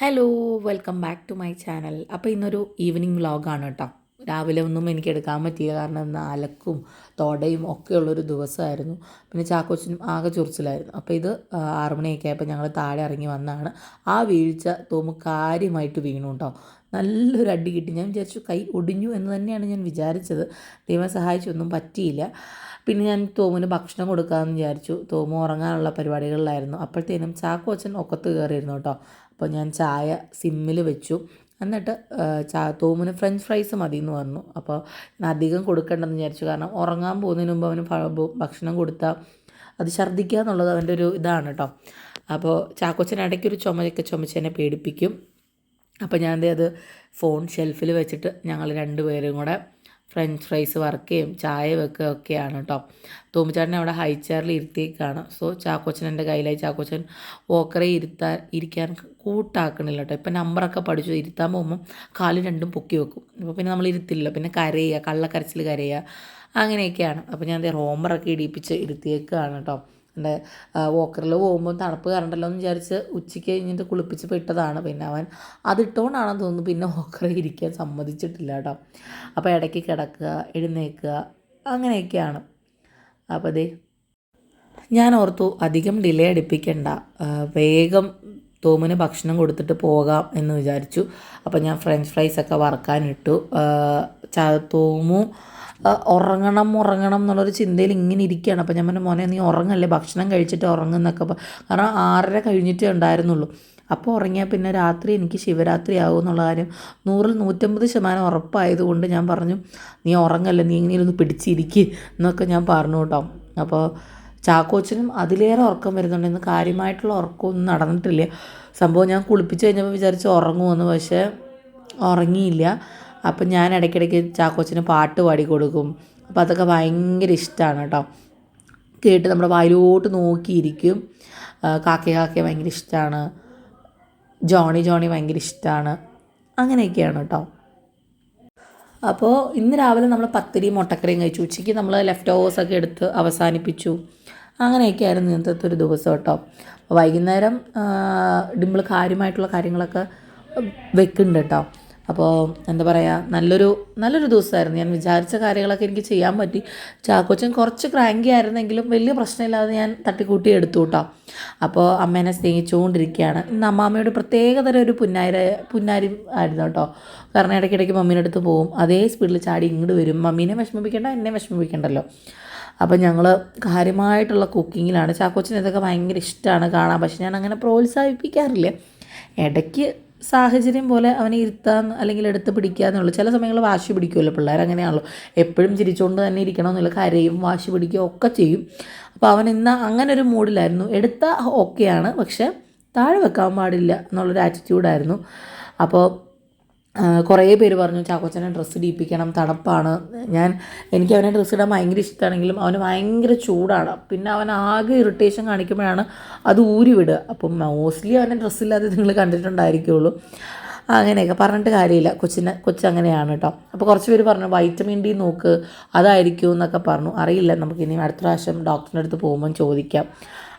Hello welcome back to my channel. അപ്പോൾ ഇന്നൊരു evening വ്ളോഗാണ് കേട്ടോ. രാവിലെ ഒന്നും എനിക്ക് എടുക്കാൻ പറ്റിയില്ല, കാരണം ഇന്ന് അലക്കും തോടയും ഒക്കെ ഉള്ളൊരു ദിവസമായിരുന്നു. പിന്നെ ചാക്കോച്ചനും ആകെ ചൊറിച്ചിലായിരുന്നു. അപ്പോൾ ഇത് 6 മണിയൊക്കെ ആയപ്പോൾ ഞങ്ങൾ താഴെ ഇറങ്ങി വന്നതാണ്. ആ വീഴ്ച തോമു കാര്യമായിട്ട് വീണു കേട്ടോ. നല്ലൊരു അടി കിട്ടി. ഞാൻ വിചാരിച്ചു കൈ ഒടിഞ്ഞു എന്ന് തന്നെയാണ് ഞാൻ വിചാരിച്ചത്. ദൈവം സഹായിച്ചൊന്നും പറ്റിയില്ല. പിന്നെ ഞാൻ തോമുന് ഭക്ഷണം കൊടുക്കാമെന്ന് വിചാരിച്ചു. തോമു ഉറങ്ങാനുള്ള പരിപാടികളിലായിരുന്നു. അപ്പോഴത്തേനും ചാക്കോച്ചൻ ഒക്കത്ത് കയറിയിരുന്നു കേട്ടോ. അപ്പോൾ ഞാൻ ചായ സിമ്മിൽ വെച്ചു. എന്നിട്ട് തോമുന് ഫ്രഞ്ച് ഫ്രൈസ് മതി എന്ന് പറഞ്ഞു. അപ്പോൾ ഞാൻ അധികം കൊടുക്കേണ്ടെന്ന് വിചാരിച്ചു, കാരണം ഉറങ്ങാൻ പോകുന്നതിന് മുമ്പ് അവന് ഭക്ഷണം കൊടുത്താൽ അത് ഛർദ്ദിക്കുക എന്നുള്ളത് അവൻ്റെ ഒരു ഇതാണ് കേട്ടോ. അപ്പോൾ ചാക്കോച്ചൻ ഇടയ്ക്കൊരു ചുമയൊക്കെ ചുമച്ച് എന്നെ പേടിപ്പിക്കും. അപ്പോൾ ഞാൻ അത് ഫോൺ ഷെൽഫിൽ വെച്ചിട്ട് ഞങ്ങൾ രണ്ടുപേരും കൂടെ ഫ്രഞ്ച് ഫ്രൈസ് വറുക്കുകയും ചായ വെക്കുകയും ഒക്കെയാണ് കേട്ടോ. തോമുചാട്ടനെ അവിടെ ഹൈ ചെയറിൽ ഇരുത്തിയേക്കാണ്. സോ ചാക്കോച്ചൻ എൻ്റെ കയ്യിലായി. ചാക്കോച്ചൻ വോക്കറെ ഇരിക്കാൻ കൂട്ടാക്കണില്ല കേട്ടോ. ഇപ്പം നമ്പറൊക്കെ പഠിച്ചു. ഇരുത്താൻ പോകുമ്പം കാല് രണ്ടും പൊക്കി വെക്കും. അപ്പോൾ പിന്നെ നമ്മൾ ഇരുത്തില്ല, പിന്നെ കരയുക, കള്ളക്കരച്ചിൽ കരയുക, അങ്ങനെയൊക്കെയാണ്. അപ്പോൾ ഞാൻ റോമറൊക്കെ ഇടിപ്പിച്ച് ഇരുത്തിയേക്കാണ് കേട്ടോ. എൻ്റെ വോക്കറിൽ പോകുമ്പോൾ തണുപ്പ് കറണ്ടല്ലോ എന്ന് വിചാരിച്ച് ഉച്ചയ്ക്ക് കഴിഞ്ഞിട്ട് കുളിപ്പിച്ച് ഇട്ടതാണ്. പിന്നെ അവൻ അതിട്ടുകൊണ്ടാണെന്ന് തോന്നുന്നു പിന്നെ വോക്കറിൽ ഇരിക്കാൻ സമ്മതിച്ചിട്ടില്ല കേട്ടോ. അപ്പോൾ ഇടയ്ക്ക് കിടക്കുക, എഴുന്നേൽക്കുക, അങ്ങനെയൊക്കെയാണ്. അപ്പോൾ അതേ ഞാൻ ഓർത്തു അധികം ഡിലേ അടുപ്പിക്കണ്ട, വേഗം തോമിന് ഭക്ഷണം കൊടുത്തിട്ട് പോകാം എന്ന് വിചാരിച്ചു. അപ്പോൾ ഞാൻ ഫ്രഞ്ച് ഫ്രൈസൊക്കെ വറുക്കാനിട്ടു. തോമു ഉറങ്ങണം എന്നുള്ളൊരു ചിന്തയിൽ ഇങ്ങനെ ഇരിക്കുകയാണ്. അപ്പോൾ ഞാൻ പറഞ്ഞു, മോനെ നീ ഉറങ്ങല്ലേ, ഭക്ഷണം കഴിച്ചിട്ട് ഉറങ്ങുന്നൊക്കെ. കാരണം 6:30 കഴിഞ്ഞിട്ടേ ഉണ്ടായിരുന്നുള്ളൂ. അപ്പോൾ ഉറങ്ങിയാൽ പിന്നെ രാത്രി എനിക്ക് ശിവരാത്രി ആകും എന്നുള്ള കാര്യം 100-150% ഉറപ്പായതുകൊണ്ട് ഞാൻ പറഞ്ഞു, നീ ഉറങ്ങല്ലേ, നീ ഇങ്ങനെ ഒന്ന് പിടിച്ചിരിക്കുക എന്നൊക്കെ ഞാൻ പറഞ്ഞു കേട്ടോ. അപ്പോൾ ചാക്കോച്ചനും അതിലേറെ ഉറക്കം വരുന്നുണ്ട്. ഇന്ന് കാര്യമായിട്ടുള്ള ഉറക്കമൊന്നും നടന്നിട്ടില്ല. സംഭവം ഞാൻ കുളിപ്പിച്ച് കഴിഞ്ഞപ്പോൾ വിചാരിച്ച് ഉറങ്ങുമെന്ന്, പക്ഷേ ഉറങ്ങിയില്ല. അപ്പം ഞാൻ ഇടയ്ക്കിടയ്ക്ക് ചാക്കോച്ചന് പാട്ട് പാടി കൊടുക്കും. അപ്പോൾ അതൊക്കെ ഭയങ്കര ഇഷ്ടമാണ് കേട്ടോ. കേട്ട് നമ്മുടെ വായിലോട്ട് നോക്കിയിരിക്കും. കാക്കയെ ഭയങ്കര ഇഷ്ടമാണ്. ജോണി ഭയങ്കര ഇഷ്ടമാണ്. അങ്ങനെയൊക്കെയാണ് കേട്ടോ. അപ്പോൾ ഇന്ന് രാവിലെ നമ്മൾ പത്തിരിയും മുട്ടക്കറിയും കഴിച്ചു. ഉച്ചയ്ക്ക് നമ്മൾ ലെഫ്റ്റ് ഓവേഴ്സൊക്കെ എടുത്ത് അവസാനിപ്പിച്ചു. അങ്ങനെയൊക്കെയായിരുന്നു ഇന്നത്തെ ഒരു ദിവസം കേട്ടോ. വൈകുന്നേരം ഡിമ്പിൾ കാര്യമായിട്ടുള്ള കാര്യങ്ങളൊക്കെ വെക്കുന്നുണ്ട് കേട്ടോ. അപ്പോൾ എന്താ പറയുക, നല്ലൊരു ദിവസമായിരുന്നു. ഞാൻ വിചാരിച്ച കാര്യങ്ങളൊക്കെ എനിക്ക് ചെയ്യാൻ പറ്റി. ചാക്കോച്ചൻ കുറച്ച് ക്രാങ്കി ആയിരുന്നെങ്കിലും വലിയ പ്രശ്നമില്ലാതെ ഞാൻ തട്ടിക്കൂട്ടി എടുത്തു കേട്ടോ. അപ്പോൾ അമ്മേനെ സ്നേഹിച്ചുകൊണ്ടിരിക്കുകയാണ്. ഇന്ന് അമ്മാമ്മയോട് പ്രത്യേകതരം ഒരു പുന്നാരി ആയിരുന്നു കേട്ടോ. കാരണം ഇടയ്ക്കിടയ്ക്ക് മമ്മീൻ്റെ അടുത്ത് പോകും, അതേ സ്പീഡിൽ ചാടി ഇങ്ങോട്ട് വരും. മമ്മീനെ വിഷമിപ്പിക്കേണ്ട, എന്നെ വിഷമിപ്പിക്കണ്ടല്ലോ. അപ്പം ഞങ്ങൾ കാര്യമായിട്ടുള്ള കുക്കിങ്ങിലാണ്. ചാക്കോച്ചന് ഇതൊക്കെ ഭയങ്കര ഇഷ്ടമാണ് കാണാൻ. പക്ഷെ ഞാൻ അങ്ങനെ പ്രോത്സാഹിപ്പിക്കാറില്ല. ഇടയ്ക്ക് സാഹചര്യം പോലെ അവനെ ഇരുത്താൻ അല്ലെങ്കിൽ എടുത്ത് പിടിക്കുക എന്നുള്ളൂ. ചില സമയങ്ങളിൽ വാശി പിടിക്കുമല്ലോ, പിള്ളേർ അങ്ങനെയാണല്ലോ. എപ്പോഴും ചിരിച്ചുകൊണ്ട് തന്നെ ഇരിക്കണമെന്നില്ല, കരയും, വാശി പിടിക്കുകയും ഒക്കെ ചെയ്യും. അപ്പോൾ അവൻ ഇന്ന് അങ്ങനെ ഒരു മൂഡിലായിരുന്നു. എടുത്താൽ ഓക്കെയാണ്, പക്ഷേ താഴെ വെക്കാൻ പാടില്ല എന്നുള്ളൊരു ആറ്റിറ്റ്യൂഡായിരുന്നു. അപ്പോൾ കുറേ പേര് പറഞ്ഞു ചാക്കോച്ചനെ ഡ്രസ്സ് ഇടിപ്പിക്കണം, തണുപ്പാണ്. എനിക്ക് അവനെ ഡ്രസ്സ് ഇടാൻ ഭയങ്കര ഇഷ്ടമാണെങ്കിലും അവന് ഭയങ്കര ചൂടാണ്. പിന്നെ അവൻ ആകെ ഇറിറ്റേഷൻ കാണിക്കുമ്പോഴാണ് അത് ഊരി വിടുക. അപ്പം മോസ്റ്റ്ലി അവനെ ഡ്രസ്സില്ലാതെ നിങ്ങൾ കണ്ടിട്ടുണ്ടായിരിക്കുള്ളൂ. അങ്ങനെയൊക്കെ പറഞ്ഞിട്ട് കാര്യമില്ല, കൊച്ചങ്ങനെയാണ് കേട്ടോ. അപ്പോൾ കുറച്ച് പേര് പറഞ്ഞു വൈറ്റമിൻ ഡി നോക്ക്, അതായിരിക്കും എന്നൊക്കെ പറഞ്ഞു. അറിയില്ല, നമുക്കിനി അടുത്ത പ്രാവശ്യം ഡോക്ടറിൻ്റെ അടുത്ത് പോകുമ്പം ചോദിക്കാം.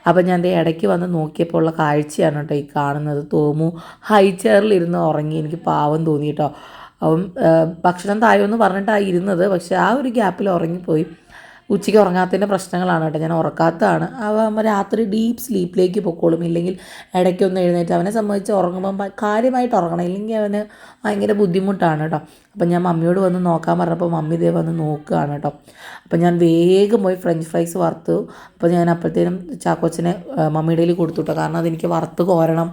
അപ്പം ഞാൻ ഇടയ്ക്ക് വന്ന് നോക്കിയപ്പോൾ ഉള്ള കാഴ്ചയാണ് കേട്ടോ ഈ കാണുന്നത്. തോമു ഹൈ ചെയറിലിരുന്ന് ഉറങ്ങി. എനിക്ക് പാവം തോന്നി കേട്ടോ. അവൻ ഭക്ഷണം താഴെന്ന് പറഞ്ഞിട്ടാണ് ഇരുന്നത്, പക്ഷേ ആ ഒരു ഗ്യാപ്പിൽ ഉറങ്ങിപ്പോയി. ഉച്ചയ്ക്ക് ഉറങ്ങാത്തതിൻ്റെ പ്രശ്നങ്ങളാണ് കേട്ടോ. ഞാൻ ഉറക്കാത്തതാണ്. അവൻ രാത്രി ഡീപ്പ് സ്ലീപ്പിലേക്ക് പൊക്കോളും. ഇല്ലെങ്കിൽ ഇടയ്ക്കൊന്ന് എഴുന്നേറ്റ് അവനെ സംബന്ധിച്ച് ഉറങ്ങുമ്പം കാര്യമായിട്ട് ഉറങ്ങണം, ഇല്ലെങ്കിൽ അവന് ഭയങ്കര ബുദ്ധിമുട്ടാണ് കേട്ടോ. അപ്പം ഞാൻ മമ്മിയോട് വന്ന് നോക്കാൻ പറഞ്ഞപ്പോൾ മമ്മി ഇതേ വന്ന് നോക്കുകയാണ് കേട്ടോ. അപ്പം ഞാൻ വേഗം പോയി ഫ്രഞ്ച് ഫ്രൈസ് വറുത്തു. അപ്പോൾ ഞാൻ അപ്പോഴത്തേനും ചാക്കോച്ചനെ മമ്മിയുടെ കയ്യിൽ കൊടുത്തു കേട്ടോ. കാരണം അതെനിക്ക് വറുത്ത് കോരണം,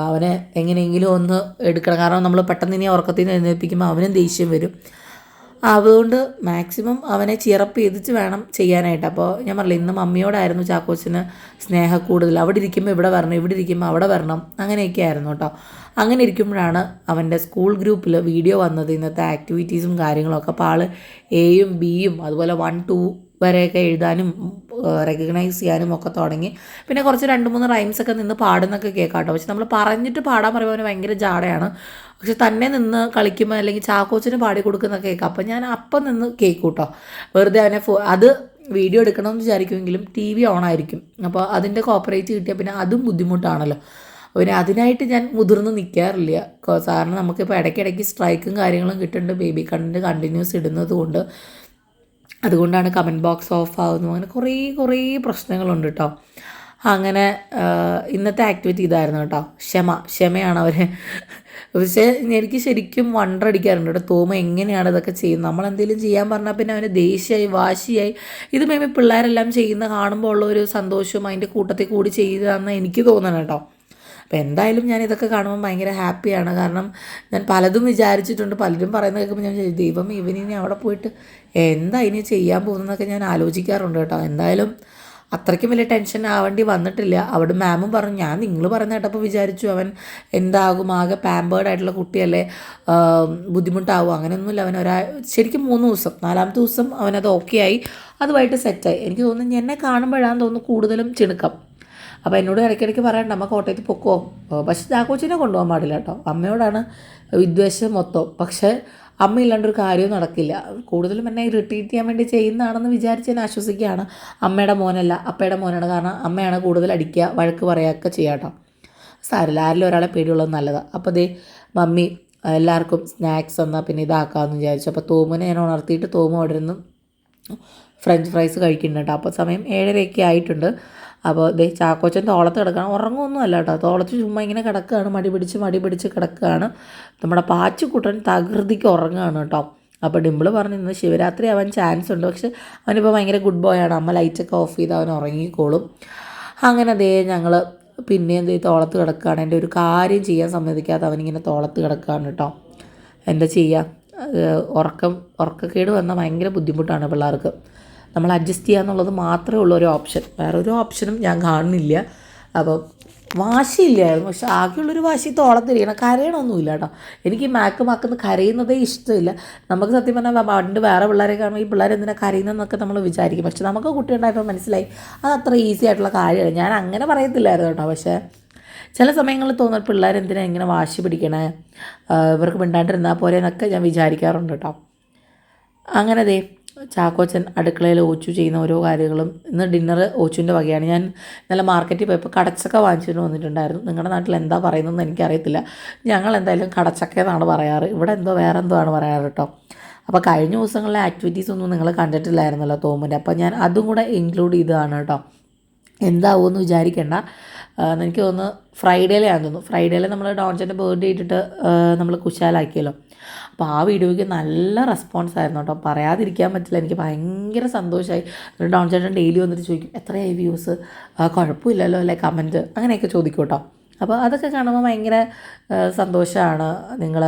അവനെ എങ്ങനെയെങ്കിലും ഒന്ന് എടുക്കണം. കാരണം നമ്മൾ പെട്ടെന്ന് ഇനി ഉറക്കത്തിൽ നിന്ന് എഴുന്നേൽപ്പിക്കുമ്പോൾ അവനും ദേഷ്യം വരും. അതുകൊണ്ട് മാക്സിമം അവനെ ചിറപ്പ് ചെയ്തിട്ട് വേണം ചെയ്യാനായിട്ട്. അപ്പോൾ ഞാൻ പറഞ്ഞില്ല, ഇന്ന് മമ്മിയോടായിരുന്നു ചാക്കോച്ചന് സ്നേഹം കൂടുതൽ. അവിടെ ഇരിക്കുമ്പോൾ ഇവിടെ വരണം, ഇവിടെ ഇരിക്കുമ്പോൾ അവിടെ വരണം, അങ്ങനെയൊക്കെ ആയിരുന്നു കേട്ടോ. അങ്ങനെ ഇരിക്കുമ്പോഴാണ് അവൻ്റെ സ്കൂൾ ഗ്രൂപ്പിൽ വീഡിയോ വന്നത്, ഇന്നത്തെ ആക്ടിവിറ്റീസും കാര്യങ്ങളൊക്കെ. അപ്പോൾ ആൾ എയും ബിയും അതുപോലെ 1-2 വരെയൊക്കെ എഴുതാനും റെക്കഗ്നൈസ് ചെയ്യാനും ഒക്കെ തുടങ്ങി. പിന്നെ കുറച്ച് 2-3 റൈംസൊക്കെ നിന്ന് പാടുന്നൊക്കെ കേൾക്കാം കേട്ടോ. പക്ഷെ നമ്മൾ പറഞ്ഞിട്ട് പാടാൻ പറയുമ്പോൾ അവന് ഭയങ്കര ജാടയാണ്. പക്ഷെ തന്നെ നിന്ന് കളിക്കുമ്പോൾ അല്ലെങ്കിൽ ചാക്കോച്ചന് പാടി കൊടുക്കുന്നൊക്കെ കേൾക്കാം. അപ്പം ഞാൻ അപ്പം നിന്ന് കേൾക്കും കേട്ടോ. വെറുതെ അവനെ അത് വീഡിയോ എടുക്കണമെന്ന് വിചാരിക്കുമെങ്കിലും TV ഓൺ ആയിരിക്കും. അപ്പോൾ അതിൻ്റെ കോപ്പറേറ്റ് കിട്ടിയാൽ പിന്നെ അതും ബുദ്ധിമുട്ടാണല്ലോ. പിന്നെ അതിനായിട്ട് ഞാൻ മുതിർന്ന് നിൽക്കാറില്ല. കാരണം നമുക്കിപ്പോൾ ഇടയ്ക്കിടയ്ക്ക് സ്ട്രൈക്കും കാര്യങ്ങളും കിട്ടുന്നുണ്ട് ബേബി കണ്ടൻറ്റ് കണ്ടിന്യൂസ് ഇടുന്നത് കൊണ്ട്. അതുകൊണ്ടാണ് കമൻറ്റ് ബോക്സ് ഓഫ് ആവുന്നു. അങ്ങനെ കുറേ പ്രശ്നങ്ങളുണ്ട് കേട്ടോ. അങ്ങനെ ഇന്നത്തെ ആക്ടിവിറ്റി ഇതായിരുന്നു കേട്ടോ. ക്ഷമയാണ് അവർ. പക്ഷേ എനിക്ക് ശരിക്കും വണ്ടർ അടിക്കാറുണ്ട് കേട്ടോ, തോമ എങ്ങനെയാണ് ഇതൊക്കെ ചെയ്യുന്നത്. നമ്മളെന്തെങ്കിലും ചെയ്യാൻ പറഞ്ഞാൽ പിന്നെ അവന് ദേഷ്യമായി വാശിയായി. ഇത് മേബി പിള്ളേരെല്ലാം ചെയ്യുന്ന കാണുമ്പോൾ ഉള്ള ഒരു സന്തോഷവും അതിൻ്റെ കൂട്ടത്തിൽ കൂടി ചെയ്തതാണെന്ന് എനിക്ക് തോന്നണം കേട്ടോ. അപ്പോൾ എന്തായാലും ഞാൻ ഇതൊക്കെ കാണുമ്പോൾ ഭയങ്കര ഹാപ്പിയാണ്. കാരണം ഞാൻ പലതും വിചാരിച്ചിട്ടുണ്ട്. പലരും പറയുന്നത് കേൾക്കുമ്പോൾ ഞാൻ ദൈവം ഇവനിനി അവിടെ പോയിട്ട് എന്താ ഇനി ചെയ്യാൻ പോകുന്നതെന്നൊക്കെ ഞാൻ ആലോചിക്കാറുണ്ട് കേട്ടോ. എന്തായാലും അത്രയ്ക്കും വലിയ ടെൻഷൻ ആവേണ്ടി വന്നിട്ടില്ല. അവിടെ മാമും പറഞ്ഞു, ഞാൻ നിങ്ങൾ പറയുന്ന കേട്ടപ്പോൾ വിചാരിച്ചു അവൻ എന്താകും, ആകെ പാമ്പേർഡ് ആയിട്ടുള്ള കുട്ടിയല്ലേ, ബുദ്ധിമുട്ടാവും. അങ്ങനെയൊന്നുമില്ല. അവൻ ശരിക്കും 3 ദിവസം, 4ാമത്തെ ദിവസം അവനത് ഓക്കെ ആയി, അതുമായിട്ട് സെറ്റായി. എനിക്ക് തോന്നുന്നു എന്നെ കാണുമ്പോഴാണെന്ന് തോന്നുന്നു കൂടുതലും ചിണുക്കം. അപ്പോൾ എന്നോട് ഇടയ്ക്കിടയ്ക്ക് പറയണ്ട അമ്മ കോട്ടയത്ത് പൊക്കോ. പക്ഷേ ചാക്കോച്ചിനെ കൊണ്ടുപോകാൻ പാടില്ല കേട്ടോ. അമ്മയോടാണ് വിദ്വേഷം മൊത്തം. പക്ഷേ അമ്മയില്ലാണ്ടൊരു കാര്യവും നടക്കില്ല. കൂടുതലും എന്നെ ഇറിറ്റേറ്റ് ചെയ്യാൻ വേണ്ടി ചെയ്യുന്നതാണെന്ന് വിചാരിച്ച് ഞാൻ ആശ്വസിക്കുകയാണ്. അമ്മയുടെ മോനല്ല, അപ്പയുടെ മോനാണ്. കാരണം അമ്മയാണ് കൂടുതൽ അടിക്കുക, വഴക്ക് പറയുകയൊക്കെ ചെയ്യുക കേട്ടോ. സാരമില്ല, ആരിലും ഒരാളെ പേടിയുള്ളത് നല്ലതാണ്. അപ്പോൾ ദേ മമ്മി എല്ലാവർക്കും സ്നാക്സ് എന്നാൽ പിന്നെ ഇതാക്കാമെന്ന് വിചാരിച്ചു. അപ്പോൾ തോമിനെ ഞാൻ ഉണർത്തിയിട്ട് തോമ അവിടെ നിന്ന് ഫ്രഞ്ച് ഫ്രൈസ് കഴിക്കുന്നുണ്ട് കേട്ടോ. അപ്പോൾ സമയം 7:30 ആയിട്ടുണ്ട്. അപ്പോൾ ദേ ചാക്കോച്ചൻ തോളത്ത് കിടക്കുകയാണ്. ഉറങ്ങുമൊന്നും അല്ല കേട്ടോ, തോളത്ത് ചുമ്മാ ഇങ്ങനെ കിടക്കുകയാണ്, മടി പിടിച്ച് കിടക്കുകയാണ്. നമ്മുടെ പാച്ചുക്കുട്ടൻ തകൃതിക്ക് ഉറങ്ങുകയാണ് കേട്ടോ. അപ്പോൾ ഡിമ്പിൾ പറഞ്ഞു ഇന്ന് ശിവരാത്രി ആവാൻ ചാൻസ് ഉണ്ട്, പക്ഷെ അവനിപ്പോൾ ഭയങ്കര ഗുഡ് ബോയ് ആണ്. അമ്മ ലൈറ്റൊക്കെ ഓഫ് ചെയ്ത് അവൻ ഉറങ്ങിക്കോളും. അങ്ങനെ ദേ ഞങ്ങൾ പിന്നെയും ദേ തോളത്ത് കിടക്കുകയാണ്. എൻ്റെ ഒരു കാര്യം ചെയ്യാൻ സമ്മതിക്കാതെ അവനിങ്ങനെ തോളത്ത് കിടക്കുകയാണ് കേട്ടോ. എന്താ ചെയ്യുക, ഉറക്കക്കേട് വന്നാൽ ഭയങ്കര ബുദ്ധിമുട്ടാണ് പിള്ളേർക്ക്. നമ്മൾ അഡ്ജസ്റ്റ് ചെയ്യുക എന്നുള്ളത് മാത്രമേ ഉള്ളൂ ഒരു ഓപ്ഷൻ. വേറൊരു ഓപ്ഷനും ഞാൻ കാണുന്നില്ല. അപ്പം വാശിയില്ലായിരുന്നു, പക്ഷെ ആകെയുള്ളൊരു വാശി തോളത്തിരിക്കണം. കരയണമൊന്നുമില്ല കേട്ടോ. എനിക്ക് മാക്കുന്ന കരയുന്നതേ ഇഷ്ടമില്ല. നമുക്ക് സത്യം പറഞ്ഞാൽ പണ്ട് വേറെ പിള്ളേരെ കാണുമ്പോൾ ഈ പിള്ളേർ എന്തിനാണ് കരയുന്നതെന്നൊക്കെ നമ്മൾ വിചാരിക്കും. പക്ഷെ നമുക്ക് കുട്ടിയുണ്ടായപ്പോൾ മനസ്സിലായി അത് അത്ര ഈസി ആയിട്ടുള്ള കാര്യമാണ്. ഞാൻ അങ്ങനെ പറയത്തില്ലായിരുന്നു കേട്ടോ. പക്ഷേ ചില സമയങ്ങളിൽ തോന്നുന്ന പിള്ളേരെന്തിനാ ഇങ്ങനെ വാശി പിടിക്കണേ, ഇവർക്ക് മിണ്ടാണ്ടിരുന്നാൽ പോരെ എന്നൊക്കെ ഞാൻ വിചാരിക്കാറുണ്ട് കേട്ടോ. അങ്ങനെ ദേ ചാക്കോച്ചൻ അടുക്കളയിൽ ഓച്ചു ചെയ്യുന്ന ഓരോ കാര്യങ്ങളും. ഇന്ന് ഡിന്നർ ഓച്ചുവിൻ്റെ വകയാണ്. ഞാൻ നല്ല മാർക്കറ്റിൽ പോയപ്പോൾ കടച്ചക്ക വാങ്ങിച്ചിട്ട് വന്നിട്ടുണ്ടായിരുന്നു. നിങ്ങളുടെ നാട്ടിൽ എന്താ പറയുന്നതെന്ന് എനിക്കറിയത്തില്ല. ഞങ്ങൾ എന്തായാലും കടച്ചക്ക എന്നാണ് പറയാറ്. ഇവിടെ എന്തോ വേറെ എന്തോ ആണ് പറയാറ് കേട്ടോ. അപ്പോൾ കഴിഞ്ഞ ദിവസങ്ങളിലെ ആക്ടിവിറ്റീസ് ഒന്നും നിങ്ങൾ കണ്ടിട്ടില്ലായിരുന്നല്ലോ തോമിൻ്റെ. അപ്പോൾ ഞാൻ അതും കൂടെ ഇൻക്ലൂഡ് ചെയ്തതാണ് കേട്ടോ. എന്താവുമെന്ന് വിചാരിക്കേണ്ട. എനിക്ക് തോന്നുന്നു ഫ്രൈഡേയിലാണെന്ന് തോന്നുന്നു. ഫ്രൈഡേയിൽ നമ്മൾ ഡോൺചൻ്റെ ബർത്ത്ഡേ ഇട്ടിട്ട് നമ്മൾ കുശാലാക്കിയല്ലോ. അപ്പോൾ ആ വീഡിയോയ്ക്ക് നല്ല റെസ്പോൺസ് ആയിരുന്നു കേട്ടോ. പറയാതിരിക്കാൻ പറ്റില്ല, എനിക്ക് ഭയങ്കര സന്തോഷമായി. ഡോൺചേട്ടൻ ഡെയിലി വന്നിട്ട് ചോദിക്കും എത്രയായി വ്യൂസ്, കുഴപ്പമില്ലല്ലോ അല്ലേ, കമൻറ്റ് അങ്ങനെയൊക്കെ ചോദിക്കും കേട്ടോ. അപ്പോൾ അതൊക്കെ കാണുമ്പോൾ ഭയങ്കര സന്തോഷമാണ്. നിങ്ങൾ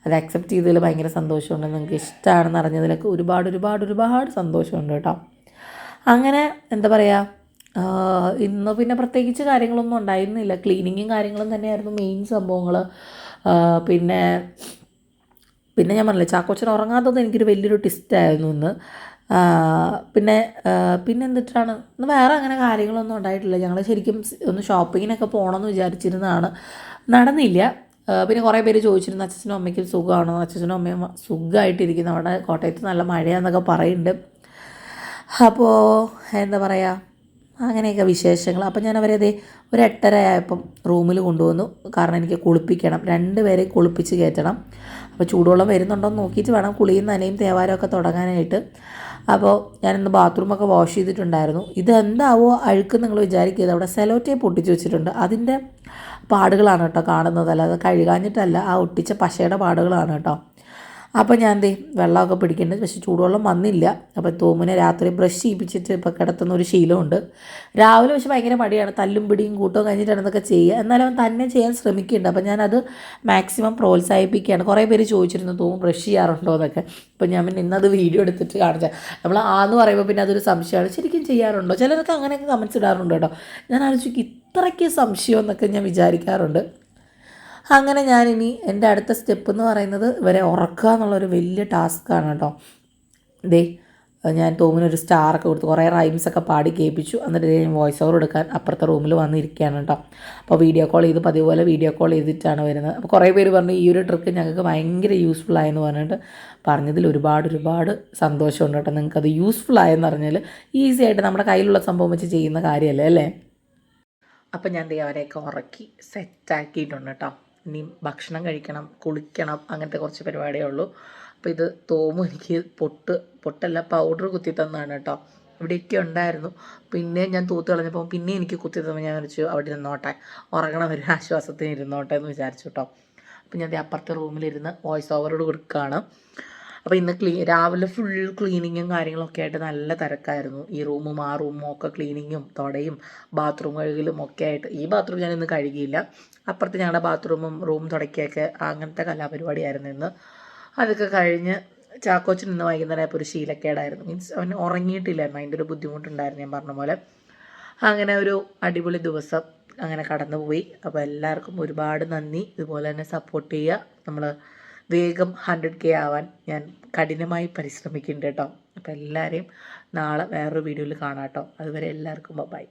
അത് അക്സെപ്റ്റ് ചെയ്തതിൽ ഭയങ്കര സന്തോഷമുണ്ട്. നിങ്ങൾക്ക് ഇഷ്ടമാണെന്ന് അറിഞ്ഞതിലൊക്കെ ഒരുപാട് സന്തോഷമുണ്ട് കേട്ടോ. അങ്ങനെ എന്താ പറയുക, ഇന്ന് പിന്നെ പ്രത്യേകിച്ച് കാര്യങ്ങളൊന്നും ഉണ്ടായിരുന്നില്ല. ക്ലീനിങ്ങും കാര്യങ്ങളും തന്നെയായിരുന്നു മെയിൻ സംഭവങ്ങൾ. പിന്നെ ഞാൻ പറഞ്ഞില്ലേ ചാക്കോച്ചൻ ഉറങ്ങാത്തത് എനിക്കൊരു വലിയൊരു ട്വിസ്റ്റായിരുന്നു ഇന്ന്. പിന്നെ എന്തിട്ടാണ് ഇന്ന് വേറെ അങ്ങനെ കാര്യങ്ങളൊന്നും ഉണ്ടായിട്ടില്ല. ഞങ്ങൾ ശരിക്കും ഒന്ന് ഷോപ്പിങ്ങിനൊക്കെ പോകണമെന്ന് വിചാരിച്ചിരുന്നതാണ്, നടന്നില്ല. പിന്നെ കുറേ പേര് ചോദിച്ചിരുന്നു അച്ഛനും അമ്മയ്ക്കും സുഖമാണോ. അച്ഛനും അമ്മയും സുഖമായിട്ടിരിക്കുന്നു. അവിടെ കോട്ടയത്ത് നല്ല മഴയാണെന്നൊക്കെ പറയുന്നുണ്ട്. അപ്പോൾ എന്താ പറയുക, അങ്ങനെയൊക്കെ വിശേഷങ്ങൾ. അപ്പം ഞാൻ അവരെ ഒരു 8:30 ആയപ്പം റൂമിൽ കൊണ്ടുവന്നു. കാരണം എനിക്ക് കുളിപ്പിക്കണം, 2 പേരെ കുളിപ്പിച്ച് കയറ്റണം. അപ്പോൾ ചൂടുവെള്ളം വരുന്നുണ്ടോ എന്ന് നോക്കിയിട്ട് വേണം കുളിയും നനയും തേവാരമൊക്കെ തുടങ്ങാനായിട്ട്. അപ്പോൾ ഞാനിന്ന് ബാത്റൂമൊക്കെ വാഷ് ചെയ്തിട്ടുണ്ടായിരുന്നു. ഇതെന്താവോ അഴുക്ക് നിങ്ങൾ വിചാരിക്കരുത്, അവിടെ സെലോ ടേപ്പ് ഒട്ടിച്ച് വെച്ചിട്ടുണ്ട്. അതിൻ്റെ പാടുകളാണ് കേട്ടോ കാണുന്നത്, അല്ലാതെ കഴുകാഞ്ഞിട്ടല്ല, ആ ഒട്ടിച്ച പശയുടെ പാടുകളാണ് കേട്ടോ. അപ്പോൾ ഞാൻ വെള്ളമൊക്കെ പിടിക്കുന്നുണ്ട്, പക്ഷേ ചൂടുവെള്ളം വന്നില്ല. അപ്പോൾ തോമിനെ രാത്രി ബ്രഷ് ചെയ്യിപ്പിച്ചിട്ട് ഇപ്പോൾ കിടത്തുന്ന ഒരു ശീലമുണ്ട്. രാവിലെ പക്ഷേ ഭയങ്കര മടിയാണ്, തല്ലും പിടിയും കൂട്ടവും കഴിഞ്ഞിട്ടാണ് ഇതൊക്കെ ചെയ്യുക. എന്നാലും അവൻ തന്നെ ചെയ്യാൻ ശ്രമിക്കുന്നുണ്ട്. അപ്പോൾ ഞാനത് മാക്സിമം പ്രോത്സാഹിപ്പിക്കുകയാണ്. കുറേ പേര് ചോദിച്ചിരുന്നു തോം ബ്രഷ് ചെയ്യാറുണ്ടോ എന്നൊക്കെ. അപ്പോൾ ഞാൻ പിന്നെ ഇന്നത് വീഡിയോ എടുത്തിട്ട് കാണിച്ചാൽ, നമ്മൾ ആന്ന് പറയുമ്പോൾ പിന്നെ അതൊരു സംശയമാണ്, ശരിക്കും ചെയ്യാറുണ്ടോ. ചിലരൊക്കെ അങ്ങനെയൊക്കെ കമൻസ് ഇടാറുണ്ട് കേട്ടോ. ഞാൻ ആലോചിക്കും ഇത്രയ്ക്ക് സംശയം എന്നൊക്കെ ഞാൻ വിചാരിക്കാറുണ്ട്. അങ്ങനെ ഞാനിനി എൻ്റെ അടുത്ത സ്റ്റെപ്പ് എന്ന് പറയുന്നത് ഇവരെ ഉറക്കുക എന്നുള്ളൊരു വലിയ ടാസ്ക്കാണ് കേട്ടോ. ഞാൻ തോമിനൊരു സ്റ്റാറൊക്കെ കൊടുത്ത് കുറേ റൈംസൊക്കെ പാടി കേൾപ്പിച്ചു. എന്നിട്ട് ഞാൻ വോയിസ് ഓവർ എടുക്കാൻ അപ്പുറത്തെ റൂമിൽ വന്നിരിക്കുകയാണ് കേട്ടോ. അപ്പോൾ വീഡിയോ കോൾ ചെയ്ത് പതിപോലെ വീഡിയോ കോൾ ചെയ്തിട്ടാണ് വരുന്നത്. അപ്പോൾ കുറേ പേര് പറഞ്ഞു ഈ ഒരു ട്രിക്ക് ഞങ്ങൾക്ക് ഭയങ്കര യൂസ്ഫുൾ ആയെന്ന് പറഞ്ഞിട്ട് പറഞ്ഞതിൽ ഒരുപാട് സന്തോഷമുണ്ട് കേട്ടോ. നിങ്ങൾക്കത് യൂസ്ഫുൾ ആയെന്ന് പറഞ്ഞാൽ ഈസി ആയിട്ട് നമ്മുടെ കയ്യിലുള്ള സംഭവം വെച്ച് ചെയ്യുന്ന കാര്യമല്ലേ അല്ലേ. അപ്പം ഞാൻ ദേ അവരെയൊക്കെ ഉറക്കി സെറ്റാക്കിയിട്ടുണ്ട് കേട്ടോ. ഇനി ഭക്ഷണം കഴിക്കണം, കുളിക്കണം, അങ്ങനത്തെ കുറച്ച് പരിപാടിയേ ഉള്ളൂ. അപ്പോൾ ഇത് തോമു എനിക്ക് പൊട്ടല്ല പൗഡർ കുത്തി തന്നതാണ് കേട്ടോ. ഇവിടെയൊക്കെ ഉണ്ടായിരുന്നു. പിന്നെ ഞാൻ തൂത്ത് കളഞ്ഞപ്പോൾ പിന്നെ എനിക്ക് കുത്തി തന്നപ്പോൾ ഞാൻ വിചാരിച്ചു അവിടെ ഇരുന്നോട്ടെ, ഉറങ്ങണം ഒരു ആശ്വാസത്തിന് ഇരുന്നോട്ടെ എന്ന് വിചാരിച്ചു കേട്ടോ. അപ്പം ഞാൻ അപ്പുറത്തെ റൂമിലിരുന്ന് വോയിസ് ഓവറോട് കൊടുക്കുകയാണ്. അപ്പോൾ ഇന്ന് രാവിലെ ഫുൾ ക്ലീനിങ്ങും കാര്യങ്ങളൊക്കെ ആയിട്ട് നല്ല തിരക്കായിരുന്നു. ഈ റൂമും ആ റൂമും ഒക്കെ ക്ലീനിങ്ങും തുടയും ബാത്റൂം കഴുകലും ഒക്കെ ആയിട്ട്. ഈ ബാത്റൂം ഞാൻ ഇന്ന് കഴുകിയില്ല, അപ്പുറത്ത് ഞങ്ങളുടെ ബാത്റൂമും റൂം തുടയ്ക്കുകയൊക്കെ അങ്ങനത്തെ കലാപരിപാടിയായിരുന്നു ഇന്ന്. അതൊക്കെ കഴിഞ്ഞ് ചാക്കോച്ചൻ ഇന്ന് വൈകുന്നേരം ആയപ്പോൾ ഒരു ശീലക്കേടായിരുന്നു, മീൻസ് അവൻ ഉറങ്ങിയിട്ടില്ലായിരുന്നു, അതിൻ്റെ ഒരു ബുദ്ധിമുട്ടുണ്ടായിരുന്നു ഞാൻ പറഞ്ഞ പോലെ. അങ്ങനെ ഒരു അടിപൊളി ദിവസം അങ്ങനെ കടന്നുപോയി. അപ്പോൾ എല്ലാവർക്കും ഒരുപാട് നന്ദി. ഇതുപോലെ തന്നെ സപ്പോർട്ട് ചെയ്യുക. നമ്മൾ വേഗം 100K ആവാൻ ഞാൻ കഠിനമായി പരിശ്രമിക്കുന്നുണ്ട് കേട്ടോ. അപ്പോൾ എല്ലാവരെയും നാളെ വേറൊരു വീഡിയോയിൽ കാണാം കേട്ടോ. അതുവരെ എല്ലാവർക്കും ബൈ.